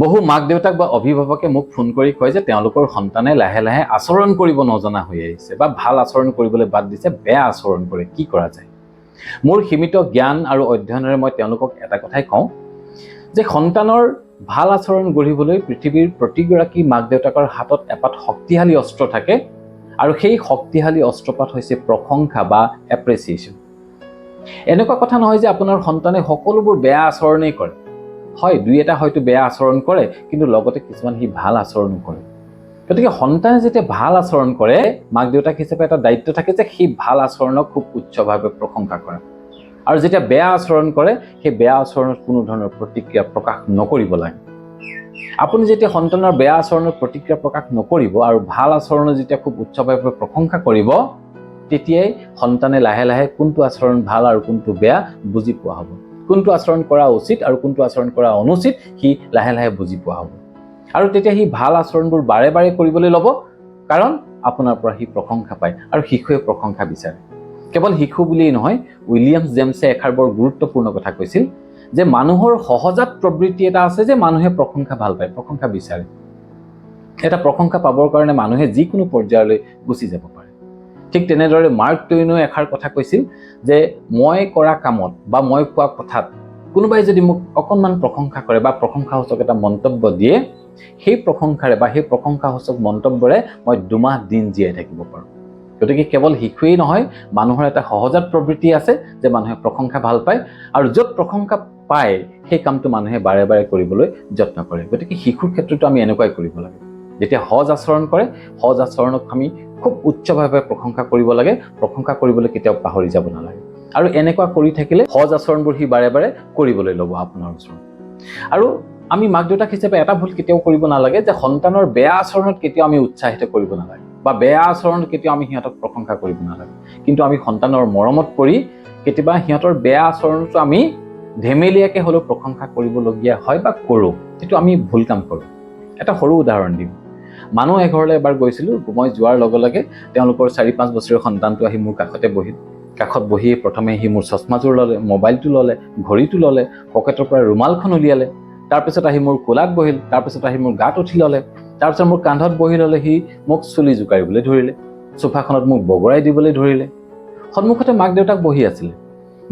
বহু মাক দেউতাক বা অভিভাৱকে মোক ফোন কৰি কয় যে তেওঁলোকৰ সন্তানে লাহে লাহে আচৰণ কৰিব নজনা হৈ আহিছে বা ভাল আচৰণ কৰিবলৈ বাদ দিছে, বেয়া আচৰণ কৰে, কি কৰা যায়? মোৰ সীমিত জ্ঞান আৰু অধ্যয়নেৰে মই তেওঁলোকক এটা কথাই কওঁ যে সন্তানৰ ভাল আচৰণ গঢ়িবলৈ পৃথিৱীৰ প্ৰতিগৰাকী মাক দেউতাকৰ হাতত এপাত শক্তিশালী অস্ত্ৰ থাকে আৰু সেই শক্তিশালী অস্ত্ৰপাত হৈছে প্ৰশংসা বা এপ্ৰিচিয়েশ্যন। এনেকুৱা কথা নহয় যে আপোনাৰ সন্তানে সকলোবোৰ বেয়া আচৰণেই কৰে। হয়, দুই এটা হয়তো বেয়া আচৰণ কৰে, কিন্তু লগতে কিছুমান সি ভাল আচৰণো কৰে। গতিকে সন্তানে যেতিয়া ভাল আচৰণ কৰে, মাক দেউতাক হিচাপে এটা দায়িত্ব থাকে যে সেই ভাল আচৰণক খুব উচ্চভাৱে প্ৰশংসা কৰা। আৰু যেতিয়া বেয়া আচৰণ কৰে, সেই বেয়া আচৰণত কোনো ধৰণৰ প্ৰতিক্ৰিয়া প্ৰকাশ নকৰিব লাগে। আপুনি যেতিয়া সন্তানৰ বেয়া আচৰণৰ প্ৰতিক্ৰিয়া প্ৰকাশ নকৰিব আৰু ভাল আচৰণৰ যেতিয়া খুব উচ্চভাৱে প্ৰশংসা কৰিব, তেতিয়াই সন্তানে লাহে লাহে কোনটো আচৰণ ভাল আৰু কোনটো বেয়া বুজি পোৱা হ'ব। কোনটো আচৰণ কৰা উচিত আৰু কোনটো আচৰণ কৰা অনুচিত সি লাহে লাহে বুজি পোৱা হ'ব। আৰু তেতিয়া সি ভাল আচৰণবোৰ বাৰে বাৰে কৰিবলৈ ল'ব, কাৰণ আপোনাৰ পৰা সি প্ৰশংসা পায় আৰু শিশুৱে প্ৰশংসা বিচাৰে। কেৱল শিশু বুলিয়েই নহয়, উইলিয়াম জেমছে এষাৰ বৰ গুৰুত্বপূৰ্ণ কথা কৈছিল যে মানুহৰ সহজাত প্ৰবৃত্তি এটা আছে যে মানুহে প্ৰশংসা ভাল পায়, প্ৰশংসা বিচাৰে। এটা প্ৰশংসা পাবৰ কাৰণে মানুহে যিকোনো পৰ্যায়লৈ গুচি যাব পাৰে। ঠিক তেনেদৰে মাৰ্ক টুৱেইনেও এষাৰ কথা কৈছিল যে মই কৰা কামত বা মই কোৱা কথাত কোনোবাই যদি মোক অকণমান প্ৰশংসা কৰে বা প্ৰশংসাসূচক এটা মন্তব্য দিয়ে, সেই প্ৰশংসাৰে বা সেই প্ৰশংসাসূচক মন্তব্যৰে মই 2 মাহ দিন জীয়াই থাকিব পাৰোঁ। গতিকে কেৱল শিশুৱেই নহয়, মানুহৰ এটা সহজাত প্ৰবৃত্তি আছে যে মানুহে প্ৰশংসা ভাল পায় আৰু য'ত প্ৰশংসা পায় সেই কামটো মানুহে বাৰে বাৰে কৰিবলৈ যত্ন কৰে। গতিকে শিশুৰ ক্ষেত্ৰতো আমি এনেকুৱাই কৰিব লাগে। যেতিয়া সজ আচৰণ কৰে, সজ আচৰণক আমি খুব উচ্চভাৱে প্ৰশংসা কৰিব লাগে। প্ৰশংসা কৰিবলৈ কেতিয়াও পাহৰি যাব নালাগে। আৰু এনেকুৱা কৰি থাকিলে সজ আচৰণবোৰ সি বাৰে বাৰে কৰিবলৈ ল'ব আপোনাৰ ওচৰত। আৰু আমি মাক দেউতাক হিচাপে এটা ভুল কেতিয়াও কৰিব নালাগে যে সন্তানৰ বেয়া আচৰণত কেতিয়াও আমি উৎসাহিত কৰিব নালাগে বা বেয়া আচৰণত কেতিয়াও আমি সিহঁতক প্ৰশংসা কৰিব নালাগে। কিন্তু আমি সন্তানৰ মৰমত পৰি কেতিয়াবা সিহঁতৰ বেয়া আচৰণটো আমি ধেমেলীয়াকৈ হ'লেও প্ৰশংসা কৰিবলগীয়া হয় বা কৰোঁ। সেইটো আমি ভুল কাম কৰোঁ। এটা সৰু উদাহৰণ দিম। মানুহ এঘৰলৈ এবাৰ গৈছিলোঁ। মই যোৱাৰ লগে লগে তেওঁলোকৰ 4-5 বছৰীয়া সন্তানটো আহি মোৰ কাষতে বহিল। কাষত বহি প্ৰথমে সি মোৰ চশমাযোৰ ল'লে, মোবাইলটো ল'লে, ঘড়ীটো ল'লে, পকেটৰ পৰা ৰুমালখন উলিয়ালে। তাৰপিছত আহি মোৰ কোলাত বহিল, তাৰপিছত আহি মোৰ গাত উঠি ল'লে, তাৰপিছত মোৰ কান্ধত বহি ল'লে। সি মোক চুলি জোকাৰিবলৈ ধৰিলে, চোফাখনত মোক বগৰাই দিবলৈ ধৰিলে। সন্মুখতে মাক দেউতাক বহি আছিলে।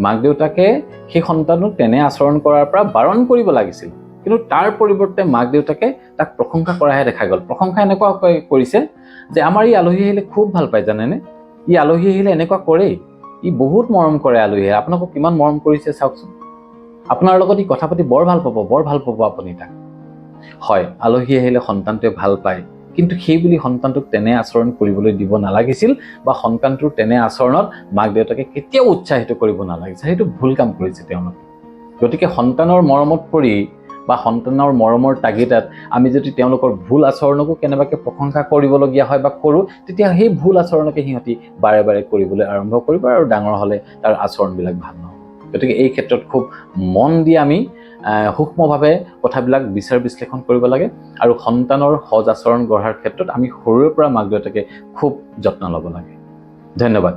মাক দেউতাকে সেই সন্তানক তেনে আচৰণ কৰাৰ পৰা বাৰণ কৰিব লাগিছিল, কিন্তু তাৰ পৰিৱৰ্তে মাক দেউতাকে তাক প্ৰশংসা কৰাহে দেখা গ'ল। প্ৰশংসা এনেকুৱা কৰিছে যে আমাৰ ই আলহী আহিলে খুব ভাল পায় জানেনে, ই আলহী আহিলে এনেকুৱা কৰেই, ই বহুত মৰম কৰে আলহীয়ে, আপোনাকো কিমান মৰম কৰিছে চাওকচোন, আপোনাৰ লগত ই কথা পাতি বৰ ভাল পাব আপুনি তাক। হয়, আলহী আহিলে সন্তানটোৱে ভাল পায়, কিন্তু সেই বুলি সন্তানটোক তেনে আচৰণ কৰিবলৈ দিব নালাগিছিল বা সন্তানটোৰ তেনে আচৰণত মাক দেউতাকে কেতিয়াও উৎসাহিত কৰিব নালাগিছিল। সেইটো ভুল কাম কৰিছে তেওঁলোকে। গতিকে সন্তানৰ মৰমত পৰি বা সন্তানৰ মৰমৰ তাগিদাত আমি যদি তেওঁলোকৰ ভুল আচৰণকো কেনেবাকৈ প্ৰশংসা কৰিবলগীয়া হয় বা কৰোঁ, তেতিয়া সেই ভুল আচৰণকে সিহঁতি বাৰে বাৰে কৰিবলৈ আৰম্ভ কৰিব আৰু ডাঙৰ হ'লে তাৰ আচৰণবিলাক ভাল নহ'ব। গতিকে এই ক্ষেত্ৰত খুব মন দি আমি সূক্ষ্মভাৱে কথাবিলাক বিচাৰ বিশ্লেষণ কৰিব লাগে আৰু সন্তানৰ সজ আচৰণ গঢ়াৰ ক্ষেত্ৰত আমি সৰুৰে পৰা মাক দেউতাকে খুব যত্ন ল'ব লাগে। ধন্যবাদ।